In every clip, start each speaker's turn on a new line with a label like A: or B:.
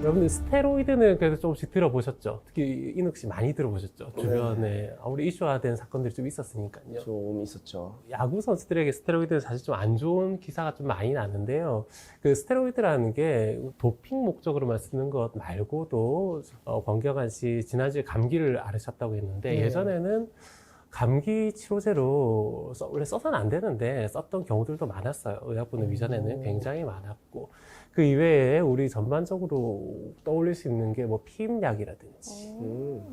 A: 여러분들 스테로이드는 그래도 조금씩 들어보셨죠? 특히 인욱 씨 많이 들어보셨죠? 주변에 아무리 이슈화된 사건들이 좀 있었으니까요.
B: 좀 있었죠.
A: 야구 선수들에게 스테로이드는 사실 좀 안 좋은 기사가 좀 많이 나는데요. 그 스테로이드라는 게 도핑 목적으로만 쓰는 것 말고도 권경환 씨 지난주에 감기를 앓으셨다고 했는데 예전에는 감기 치료제로 원래 써서는 안 되는데 썼던 경우들도 많았어요. 의약분은 이전에는 굉장히 많았고 그 이외에 우리 전반적으로 떠올릴 수 있는 게 뭐 피임약이라든지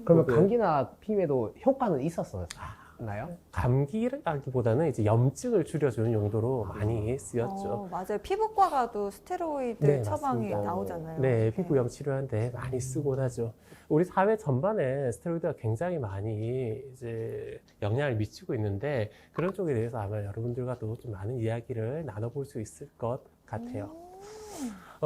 C: 그러면
A: 그-
C: 감기나 피임에도 효과는 있었나요?
A: 감기라기보다는 이제 염증을 줄여주는 용도로 많이 쓰였죠.
D: 맞아요. 피부과가도 스테로이드
A: 네,
D: 처방이
A: 맞습니다.
D: 나오잖아요.
A: 네, 피부염 치료하는데 많이 쓰곤 하죠. 우리 사회 전반에 스테로이드가 굉장히 많이 이제 영향을 미치고 있는데 그런 쪽에 대해서 아마 여러분들과도 좀 많은 이야기를 나눠볼 수 있을 것 같아요.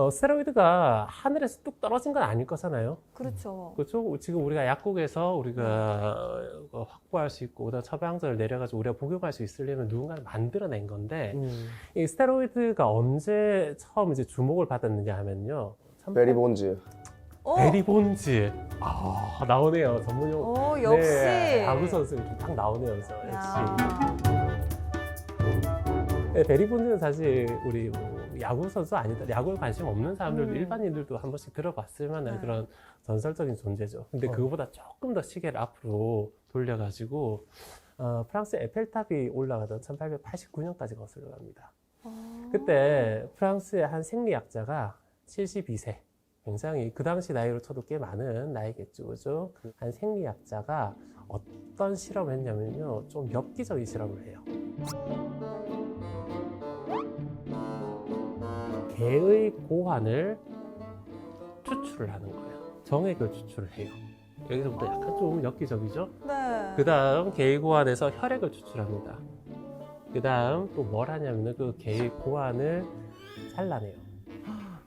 A: 스테로이드가 하늘에서 뚝 떨어진 건 아닐 거잖아요.
D: 그렇죠.
A: 그렇죠? 지금 우리가 약국에서 우리가 확보할 수 있고 그다음 처방전을 내려가지고 우리가 복용할 수 있으려면 누군가가 만들어낸 건데 이 스테로이드가 언제 처음 이제 주목을 받았느냐 하면요.
B: 베리 본즈.
A: 베리본즈. 나오네요. 전문 용어.
D: 오, 역시.
A: 네, 야구 선수 이렇게 딱 나오네요. 그래서
D: 야.
A: 역시. 네, 베리본즈는 사실 우리 뭐 야구 선수 아니다. 야구에 관심 없는 사람들도 일반인들도 한 번씩 들어봤을 만한 그런 전설적인 존재죠. 근데 그거보다 조금 더 시계를 앞으로 돌려가지고 프랑스 에펠탑이 올라가던 1889년까지 거슬러 갑니다. 그때 프랑스의 한 생리학자가 72세. 굉장히 그 당시 나이로 쳐도 꽤 많은 나이겠죠, 그죠? 한 생리학자가 어떤 실험을 했냐면요, 좀 엽기적인 실험을 해요. 개의 고환을 추출을 하는 거예요. 정액을 추출을 해요. 여기서부터 약간 좀 엽기적이죠?
D: 네.
A: 그 다음 개의 고환에서 혈액을 추출합니다. 그 다음 또 뭘 하냐면은 그 개의 고환을 잘라내요.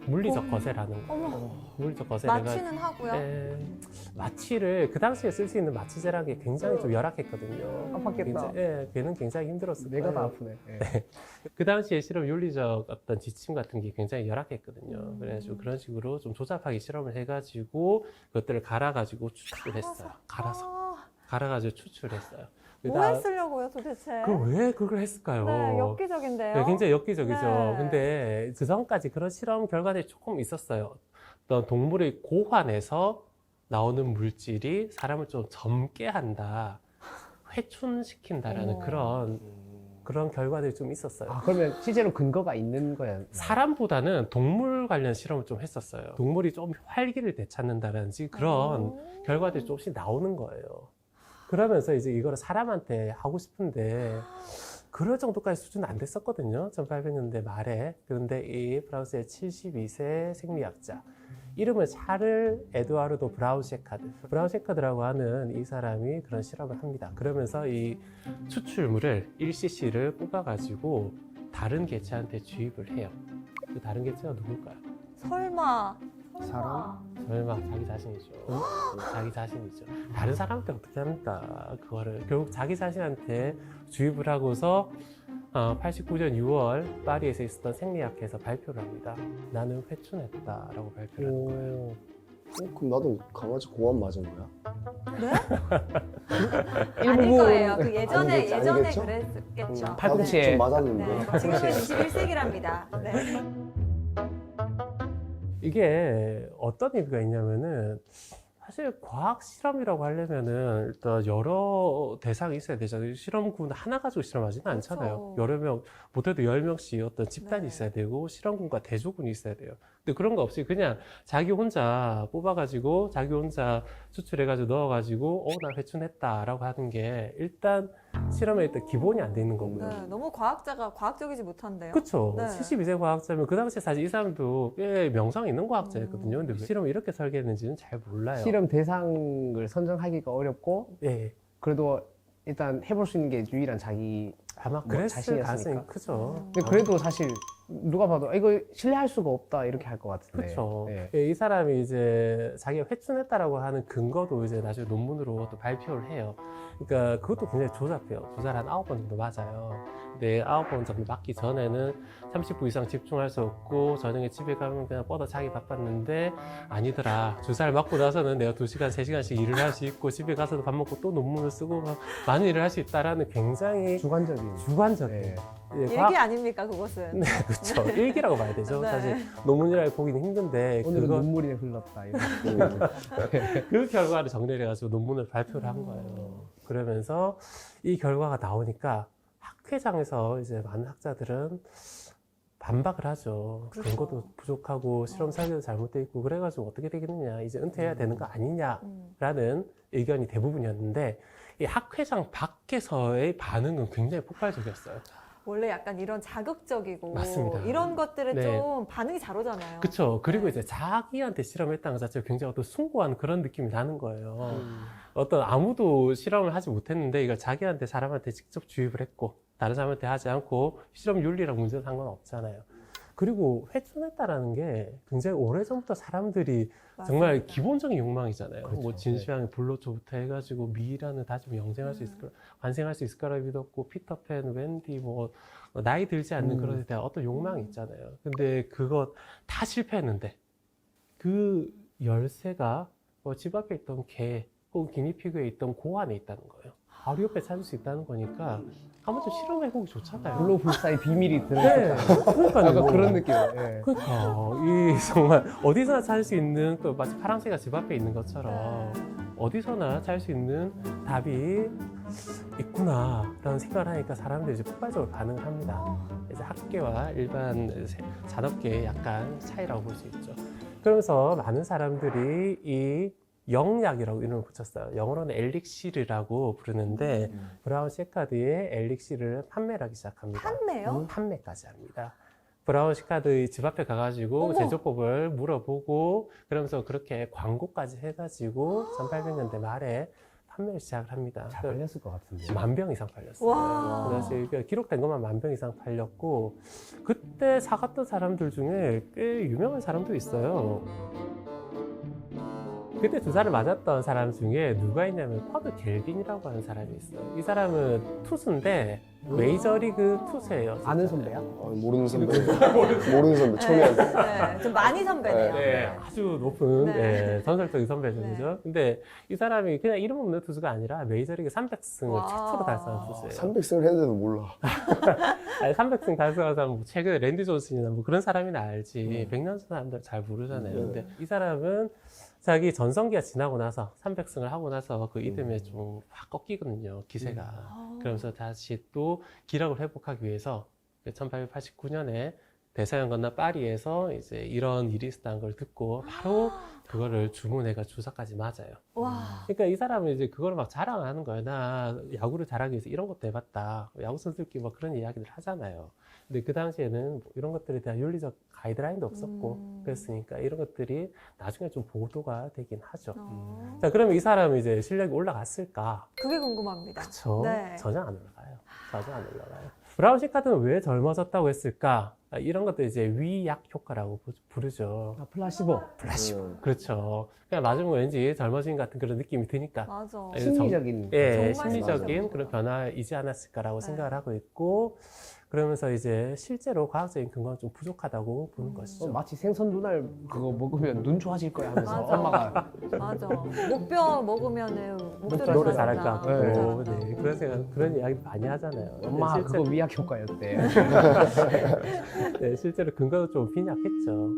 A: 물리적 거세라는 거예요.
D: 어머.
A: 물리적 거세를
D: 마취는 하고요.
A: 마취를 그 당시에 쓸 수 있는 마취제라는 게 굉장히 좀 열악했거든요.
C: 아팠겠다.
A: 걔는 굉장히 힘들었을
C: 내가 다
A: 거예요.
C: 아프네.
A: 그 당시에 실험 윤리적 어떤 지침 같은 게 굉장히 열악했거든요. 그래가지고 그런 식으로 좀 조잡하게 실험을 해가지고 그것들을 갈아가지고 추출했어요. 갈아가지고 추출했어요.
D: 뭐 했으려고요, 도대체?
A: 왜 그걸 했을까요?
D: 네, 엽기적인데요.
A: 네, 굉장히 엽기적이죠.
D: 네.
A: 근데 그 전까지 그런 실험 결과들이 조금 있었어요. 어떤 동물의 고환에서 나오는 물질이 사람을 좀 젊게 한다, 회춘시킨다라는 그런 결과들이 좀 있었어요.
C: 그러면 실제로 근거가 있는 거야?
A: 사람보다는 동물 관련 실험을 좀 했었어요. 동물이 좀 활기를 되찾는다든지 그런 결과들이 조금씩 나오는 거예요. 그러면서 이제 이거를 사람한테 하고 싶은데 그럴 정도까지 수준은 안 됐었거든요. 1800년대 말에. 그런데 이 프랑스의 72세 생리학자 이름은 샤를 에두아르도 브라운셰카드라고 하는 이 사람이 그런 실험을 합니다. 그러면서 이 추출물을 1cc를 뽑아가지고 다른 개체한테 주입을 해요. 그 다른 개체가 누굴까요?
D: 설마.
A: 설마 자기 자신이죠. 자기 자신이죠. 다른 사람한테 어떻게 합니까? 그거를 결국 자기 자신한테 주입을 하고서 89년 6월 파리에서 있었던 생리학회에서 발표를 합니다. 나는 회춘했다라고 발표를 하는 거예요.
B: 그럼 나도 강아지 고환 맞은 거야?
D: 아닐 거예요. 그 예전에
B: 아니겠죠?
D: 그랬겠죠.
C: 팔꿈치에.
B: 좀 맞았는데.
D: 네. 지금은 21세기랍니다. 네.
A: 이게 어떤 의미가 있냐면은 사실 과학 실험이라고 하려면은 일단 여러 대상이 있어야 되잖아요. 실험군 하나 가지고 실험하지는 않잖아요.
D: 그렇죠.
A: 여러 명, 못해도 10명씩 어떤 집단이
D: 네.
A: 있어야 되고 실험군과 대조군이 있어야 돼요. 근데 그런 거 없이 그냥 자기 혼자 뽑아가지고 자기 혼자 추출해가지고 넣어가지고 나 회춘했다라고 하는 게 일단 실험에 일단 기본이 안 돼 있는 거고요.
D: 네, 너무 과학자가 과학적이지 못한데요.
A: 그렇죠.
D: 네.
A: 72세 과학자면 그 당시에 사실 이 사람도 꽤 명성 있는 과학자였거든요. 근데 실험을 이렇게 설계했는지는 잘 몰라요.
C: 실험 대상을 선정하기가 어렵고
A: 예.
C: 그래도 일단 해볼 수 있는 게 유일한 자기
A: 아마
C: 뭐
A: 그랬을
C: 자신이었으니까.
A: 가능성이 크죠.
C: 근데 그래도 사실 누가 봐도 이거 신뢰할 수가 없다 이렇게 할 것 같은데.
A: 그렇죠.
C: 네.
A: 이 사람이 이제 자기가 회춘했다라고 하는 근거도 이제 나중에 논문으로 또 발표를 해요. 그러니까 그것도 굉장히 조잡해요. 조사를 한 9번 정도 맞아요. 근데 9번 정도 맞기 전에는 30분 이상 집중할 수 없고 저녁에 집에 가면 그냥 뻗어 자기 바빴는데 아니더라. 주사를 맞고 나서는 내가 2시간, 3시간씩 일을 할 수 있고 집에 가서도 밥 먹고 또 논문을 쓰고 막 많은 일을 할 수 있다라는 굉장히
C: 주관적인.
A: 주관적인
C: 네.
A: 예,
D: 일기 아닙니까 그것은?
A: 네, 그렇죠. 일기라고 봐야 되죠.
D: 네.
A: 사실 논문이라고 보기는 힘든데
C: 오늘은
A: 그거
C: 눈물이 흘렀다. 이런.
A: 그 결과를 정리를 해가지고 논문을 발표를 한 거예요. 그러면서 이 결과가 나오니까 학회장에서 이제 많은 학자들은 반박을 하죠.
D: 그렇죠.
A: 근거도 부족하고 실험 설계도 잘못되어 있고 그래가지고 어떻게 되겠느냐, 이제 은퇴해야 되는 거 아니냐라는 의견이 대부분이었는데 이 학회장 밖에서의 반응은 굉장히 폭발적이었어요.
D: 원래 약간 이런 자극적이고
A: 맞습니다.
D: 이런 것들은
A: 네.
D: 좀 반응이 잘 오잖아요.
A: 그렇죠. 그리고
D: 네.
A: 이제 자기한테 실험했다는 것 자체가 굉장히 어떤 숭고한 그런 느낌이 나는 거예요.
B: 음.
A: 어떤 아무도 실험을 하지 못했는데 이걸 자기한테 사람한테 직접 주입을 했고 다른 사람한테 하지 않고 실험 윤리랑 문제는 상관없잖아요. 그리고 회춘했다라는 게 굉장히 오래전부터 사람들이 정말
D: 맞습니다.
A: 기본적인 욕망이잖아요.
C: 그렇죠.
A: 뭐 진시황의 불로초부터 해가지고 미라는 다시 영생할 수 있을 거라, 환생할 수 있을 거라 믿었고 피터팬, 웬디 뭐 나이 들지 않는 그런 데 대한 어떤 욕망이 있잖아요. 근데 그거 다 실패했는데 그 열쇠가 뭐 집 앞에 있던 개 혹은 기니피그에 있던 고 안에 있다는 거예요. 바로 옆에 찾을 수 있다는 거니까 한번 좀 실험해보기 좋잖아요.
C: 불로불사의 비밀이
A: 네,
C: 들어있다.
A: 그러니까요.
C: 약간 그런 느낌. 네.
A: 그러니까 이 정말 어디서나 찾을 수 있는 또 마치 파랑새가 집 앞에 있는 것처럼 어디서나 찾을 수 있는 답이 있구나라는 생각을 하니까 사람들이 이제 폭발적으로 반응을 합니다. 이제 학계와 일반 산업계의 약간 차이라고 볼 수 있죠. 그러면서 많은 사람들이 이 영약이라고 이름을 붙였어요. 영어로는 엘릭시르라고 부르는데 브라운 시카드의 엘릭시르를 판매를 하기 시작합니다.
D: 판매요?
A: 판매까지 합니다. 브라운 시카드 집 앞에 가가지고
D: 어머.
A: 제조법을 물어보고 그러면서 그렇게 광고까지 해가지고 1800년대 말에 판매를 시작을 합니다.
C: 잘 팔렸을 것 같은데.
A: 10,000병 이상 팔렸어요.
D: 와.
A: 그래서 그러니까 기록된 것만 10,000병 이상 팔렸고 그때 사갔던 사람들 중에 꽤 유명한 사람도 있어요. 그때 주사를 맞았던 사람 중에 누가 있냐면 퍼드 갤빈이라고 하는 사람이 있어요. 이 사람은 투수인데 메이저리그 투수예요. 진짜.
C: 아는 선배야?
B: 모르는 선배. 모르는 선배. 초면.
D: 네, 좀 많이 선배네요.
A: 네, 아주 높은
D: 네.
A: 네, 전설적인 선배죠.
D: 네.
A: 그죠? 근데 이 사람이 그냥 이름 없는 투수가 아니라 메이저리그 300승을
D: 와.
A: 최초로 달성한 투수예요.
B: 300승을 했는데도 몰라.
A: 아니, 300승 달성한 사람, 뭐 최근에 랜디 존슨이나 뭐 그런 사람이나 알지. 100년 전 사람들 잘 모르잖아요. 근데 이 사람은 자기 전성기가 지나고 나서 300승을 하고 나서 그 이듬해 좀 확 꺾이거든요. 기세가. 그러면서 다시 또 기력을 회복하기 위해서 1889년에 대서양 건너 파리에서 이제 이런 일이 있었다는 걸 듣고 바로 그거를 주문해가 주사까지 맞아요.
D: 와.
A: 그러니까 이 사람은 이제 그거를 막 자랑하는 거예요. 나 야구를 잘하기 위해서 이런 것도 해봤다. 야구 선수들끼리 막 그런 이야기를 하잖아요. 근데 그 당시에는 뭐 이런 것들에 대한 윤리적 가이드라인도 없었고 그랬으니까 이런 것들이 나중에 좀 보도가 되긴 하죠. 자, 그러면 이 사람이 이제 실력이 올라갔을까?
D: 그게 궁금합니다.
A: 그쵸?
D: 네.
A: 전혀 안 올라가요. 전혀 안 올라가요. 브라운 시카드는 왜 젊어졌다고 했을까? 이런 것도 이제 위약 효과라고 부르죠.
C: 아, 플라시보.
A: 플라시보. 그렇죠. 그냥 맞으면 왠지 젊어진 같은 그런 느낌이 드니까.
D: 맞아.
A: 예,
C: 심리적인.
A: 예,
D: 정말
A: 심리적인
D: 심리적인
A: 그런 변화이지 않았을까라고
D: 네.
A: 생각을 하고 있고, 그러면서 이제 실제로 과학적인 근거는 좀 부족하다고 보는 것이죠.
C: 마치 생선 눈알 그거 먹으면 눈 좋아질 거야 하면서
D: 맞아.
C: 엄마가
D: 맞아. 목뼈 먹으면은 목소리
A: 노래 잘할 것
D: 잘한다.
A: 같고,
C: 네.
A: 네, 그런 생각, 그런 이야기 많이 하잖아요. 근데
C: 엄마
A: 실제-
C: 그거 위약 효과였대.
A: 네, 실제로 근거도 좀 빈약했죠.